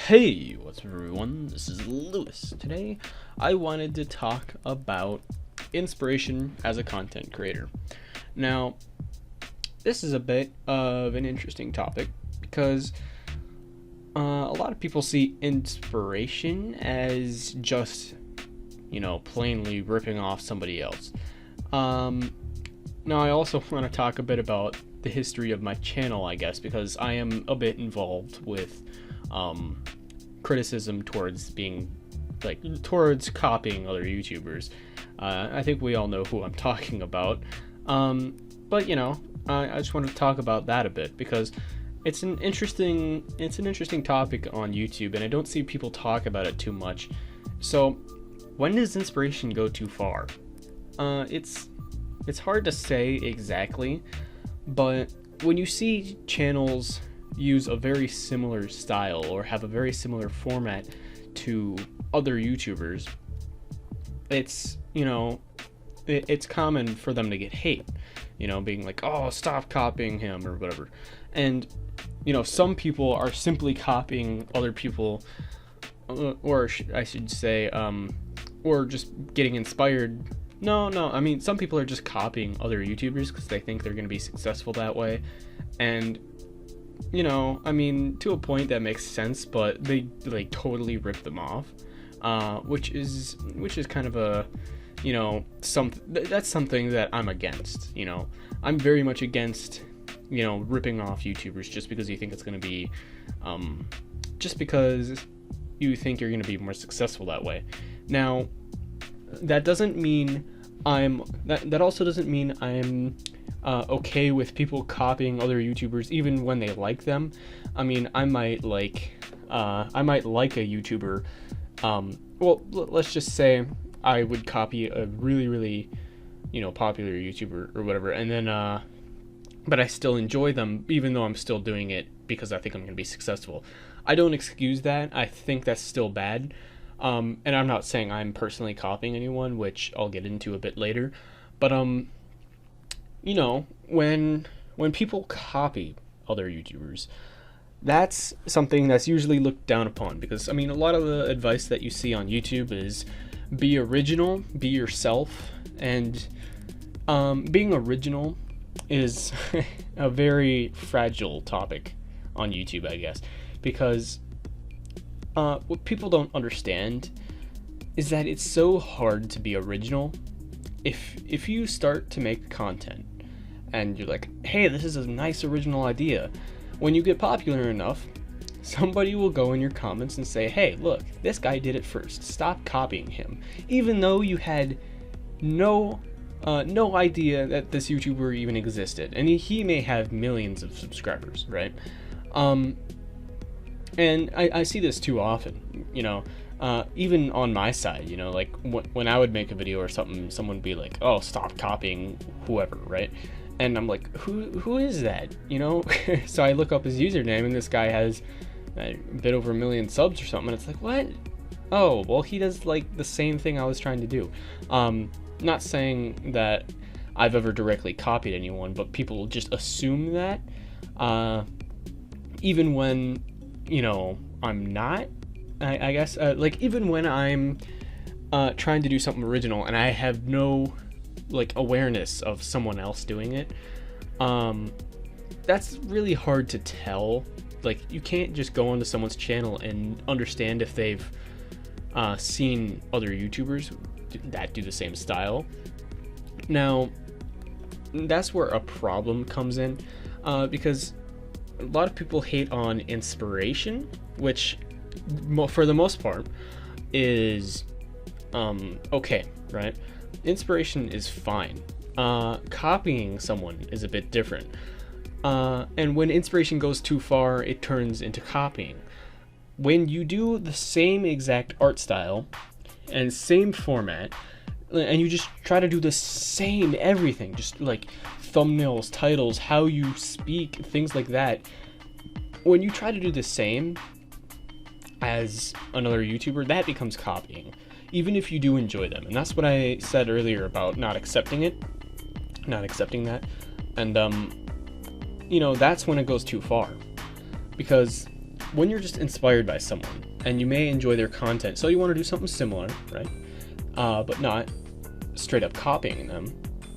Hey, what's up everyone? This is Lewis. Today, I wanted to talk about inspiration as a content creator. Now, this is a bit of an interesting topic because a lot of people see inspiration as just, plainly ripping off somebody else. Now, I also want to talk a bit about the history of my channel, I guess, because I am a bit involved with criticism towards towards copying other YouTubers. I think we all know who I'm talking about. But I just want to talk about that a bit because it's an interesting topic on YouTube, and I don't see people talk about it too much. So, when does inspiration go too far? It's hard to say exactly, but when you see channels use a very similar style or have a very similar format to other YouTubers, it's common for them to get hate, being like, oh, stop copying him or whatever. And some people are simply copying other people, or I should say, or just getting inspired. I mean, some people are just copying other YouTubers because they think they're going to be successful that way. And to a point that makes sense, but they totally rip them off, which is kind of a, that's something that I'm against. I'm very much against, ripping off YouTubers just because you think it's going to be, just because you think you're going to be more successful that way. Now, that doesn't mean that also doesn't mean I'm okay with people copying other YouTubers even when they like them. I mean, I might like a YouTuber. Let's just say I would copy a really popular YouTuber or whatever, and then but I still enjoy them even though I'm still doing it because I think I'm going to be successful. I don't excuse that. I think that's still bad. And I'm not saying I'm personally copying anyone, which I'll get into a bit later, but when people copy other YouTubers, that's something that's usually looked down upon because, a lot of the advice that you see on YouTube is be original, be yourself, and being original is a very fragile topic on YouTube, I guess, because what people don't understand is that it's so hard to be original. If you start to make content and you're like, hey, this is a nice original idea, when you get popular enough, somebody will go in your comments and say, hey, look, this guy did it first, stop copying him, even though you had no idea that this YouTuber even existed, and he may have millions of subscribers, right? And I see this too often, even on my side, like when I would make a video or something, someone would be like, oh, stop copying whoever, right? And I'm like, who is that, So I look up his username, and this guy has a bit over 1 million subs or something, and it's like, what? Oh, well, he does the same thing I was trying to do. Not saying that I've ever directly copied anyone, but people just assume that, even when I'm not, I guess, even when I'm trying to do something original and I have no awareness of someone else doing it, that's really hard to tell. You can't just go onto someone's channel and understand if they've seen other YouTubers that do the same style. Now, that's where a problem comes in, because a lot of people hate on inspiration, which for the most part is okay, right? Inspiration is fine. Copying someone is a bit different. And when inspiration goes too far, it turns into copying. When you do the same exact art style and same format, and you just try to do the same everything, just thumbnails, titles, how you speak, things like that. When you try to do the same as another YouTuber, that becomes copying, even if you do enjoy them. And that's what I said earlier about not accepting that. And that's when it goes too far, because when you're just inspired by someone and you may enjoy their content, so you want to do something similar, right? But not straight up copying them,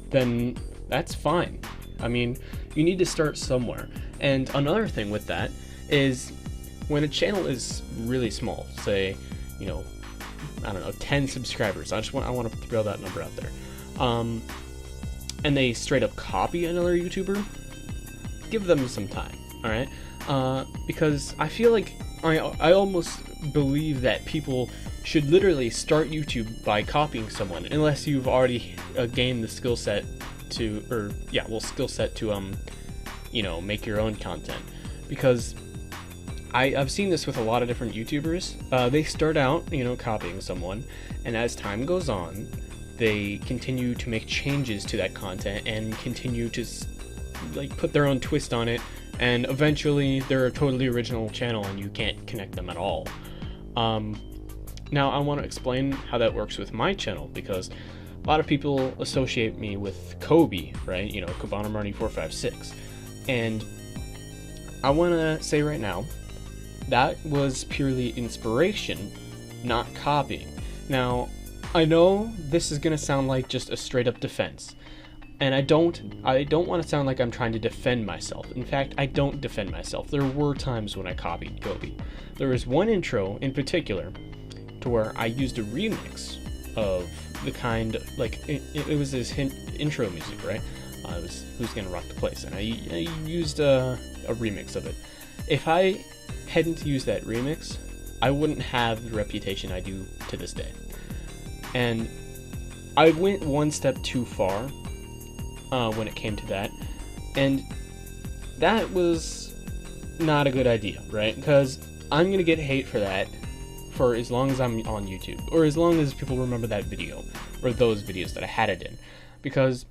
then that's fine. I mean, you need to start somewhere. And another thing with that is when a channel is really small, say, you know, I don't know, 10 subscribers. I want to throw that number out there. And they straight up copy another YouTuber, give them some time, all right? Because I feel like I almost believe that people should literally start YouTube by copying someone, unless you've already gained the skill set to, you know, make your own content. Because I've seen this with a lot of different YouTubers. They start out, you know, copying someone, and as time goes on, they continue to make changes to that content and continue to like put their own twist on it, and eventually they're a totally original channel and you can't connect them at all. Now I want to explain how that works with my channel, because a lot of people associate me with Kobe, right? You know, Cabana Marty 456, and I want to say right now that was purely inspiration, not copying. Now, I know this is gonna sound like just a straight up defense, and I don't want to sound like I'm trying to defend myself. In fact, I don't defend myself. There were times when I copied Kobe. There was one intro in particular to where I used a remix of the kind, like, it was his intro music, right? It was Who's Gonna Rock the Place, and I used a remix of it. If I hadn't used that remix, I wouldn't have the reputation I do to this day. And I went one step too far when it came to that, and that was not a good idea, right? Because I'm gonna get hate for that for as long as I'm on YouTube, or as long as people remember that video, or those videos that I had it in, because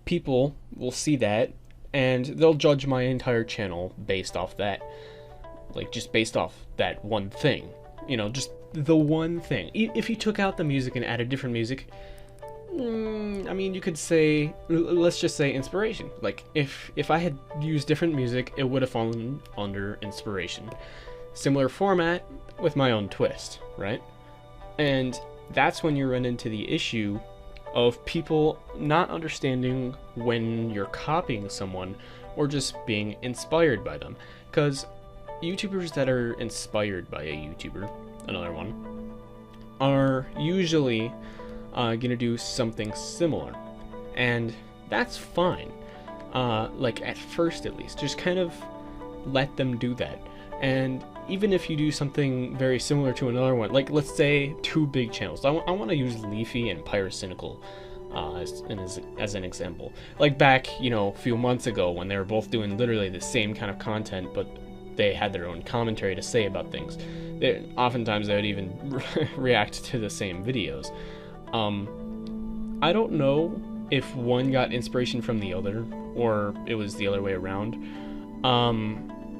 people will see that and they'll judge my entire channel based off that, like just based off that one thing, you know, just the one thing. If you took out the music and added different music, I mean, you could say, let's just say inspiration. Like if I had used different music, it would have fallen under inspiration. Similar format with my own twist, right? And that's when you run into the issue of people not understanding when you're copying someone or just being inspired by them. Because YouTubers that are inspired by a YouTuber, another one, are usually gonna do something similar, and that's fine. Like at first, at least, just kind of let them do that. And even if you do something very similar to another one, like let's say two big channels, I want to use Leafy and Pyrocynical as an example. Like back, you know, a few months ago when they were both doing literally the same kind of content, but they had their own commentary to say about things. Oftentimes they would even react to the same videos. I don't know if one got inspiration from the other, or it was the other way around.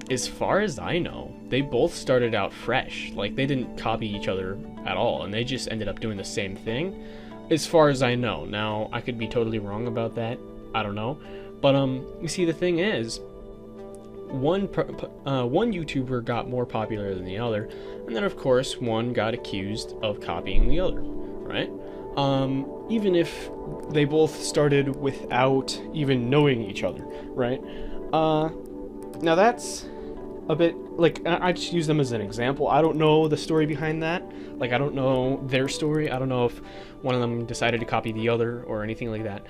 As far as I know, they both started out fresh. Like, they didn't copy each other at all, and they just ended up doing the same thing, as far as I know. Now, I could be totally wrong about that. I don't know. But, you see, the thing is, one YouTuber got more popular than the other, and then, of course, one got accused of copying the other, right? Even if they both started without even knowing each other, right? Now that's a bit, like, I just use them as an example. I don't know the story behind that. Like, I don't know their story. I don't know if one of them decided to copy the other or anything like that.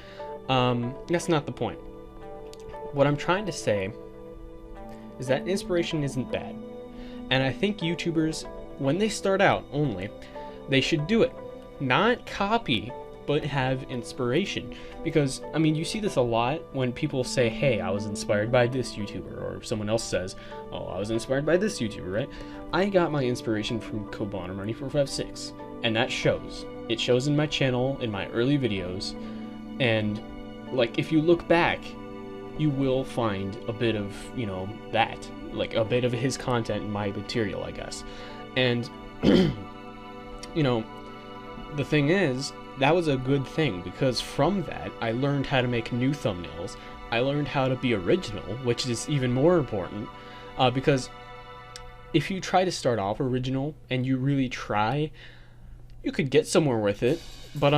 That's not the point. What I'm trying to say is that inspiration isn't bad. And I think YouTubers, when they start out only, they should do it. Not copy, but have inspiration. Because, I mean, you see this a lot when people say, hey, I was inspired by this YouTuber, or someone else says, oh, I was inspired by this YouTuber, right? I got my inspiration from Cabana Marty 456, and that shows. It shows in my channel, in my early videos, and, like, if you look back, you will find a bit of, you know, that. Like, a bit of his content in my material, I guess. And, you know, the thing is, that was a good thing, because from that, I learned how to make new thumbnails. I learned how to be original, which is even more important, because if you try to start off original and you really try, you could get somewhere with it, but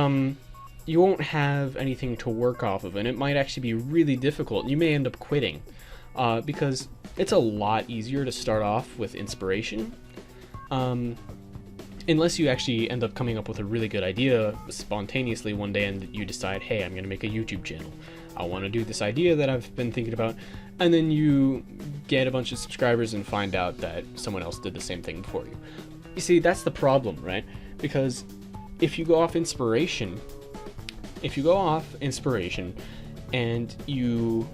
you won't have anything to work off of, and it might actually be really difficult. You may end up quitting because it's a lot easier to start off with inspiration, unless you actually end up coming up with a really good idea spontaneously one day and you decide, hey, I'm going to make a YouTube channel. I want to do this idea that I've been thinking about, and then you get a bunch of subscribers and find out that someone else did the same thing before you. You see, that's the problem, right? Because if you go off inspiration, and you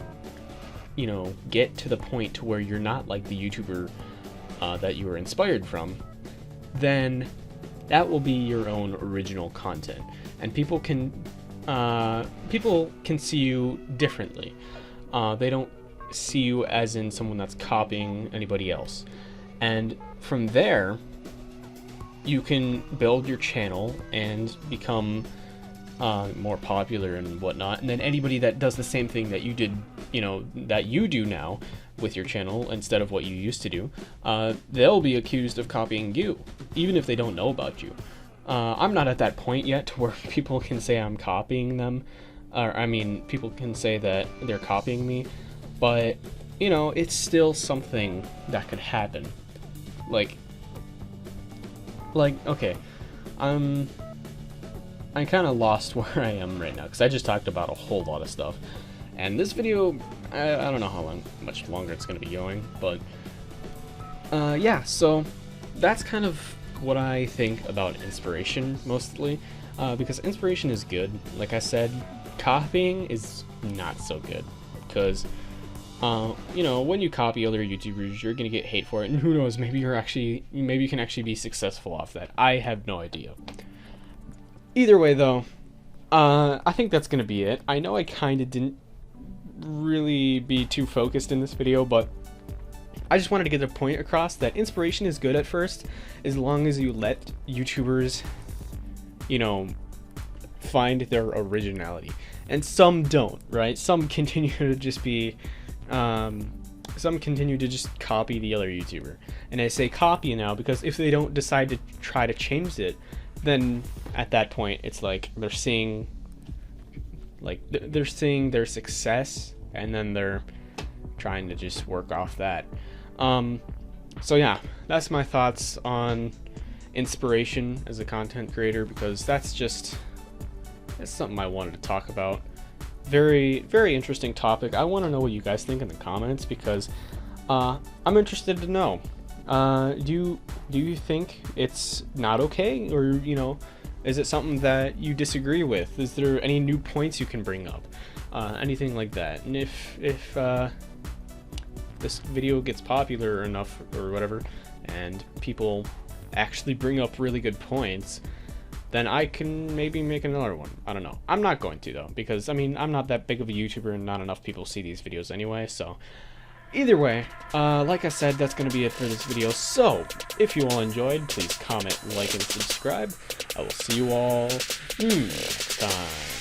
know, get to the point to where you're not like the YouTuber that you were inspired from, then that will be your original original content, and people can see you differently. They don't see you as in someone that's copying anybody else, and from there you can build your channel and become more popular and whatnot, and then anybody that does the same thing that you did, you know, that you do now with your channel instead of what you used to do, they'll be accused of copying you, even if they don't know about you. I'm not at that point yet to where people can say I'm copying them, or I mean, people can say that they're copying me, but you know, it's still something that could happen. Like okay, I'm kind of lost where I am right now because I just talked about a whole lot of stuff, and this video, I don't know how much longer it's going to be going, but yeah, so that's kind of what I think about inspiration mostly, because inspiration is good. Like I said, copying is not so good, because you know, when you copy other YouTubers, you're gonna get hate for it, and who knows, maybe you can actually be successful off that. I have no idea. Either way though, I think that's gonna be it. I know I kind of didn't really be too focused in this video, but I just wanted to get the point across that inspiration is good at first, as long as you let YouTubers, you know, find their originality. And some don't, right? Some continue to just be, some continue to just copy the other YouTuber. And I say copy now because if they don't decide to try to change it, then at that point it's like they're seeing their success, and then they're trying to just work off that. So yeah, that's my thoughts on inspiration as a content creator, because that's something I wanted to talk about. Very, very interesting topic. I want to know what you guys think in the comments, because I'm interested to know. Do you think it's not okay, or you know, is it something that you disagree with? Is there any new points you can bring up? Anything like that? And if this video gets popular enough or whatever, and people actually bring up really good points, then I can maybe make another one. I don't know. I'm not going to though, because I mean, I'm not that big of a YouTuber and not enough people see these videos anyway, so either way, like I said, that's going to be it for this video. So if you all enjoyed, please comment, like, and subscribe. I will see you all next time.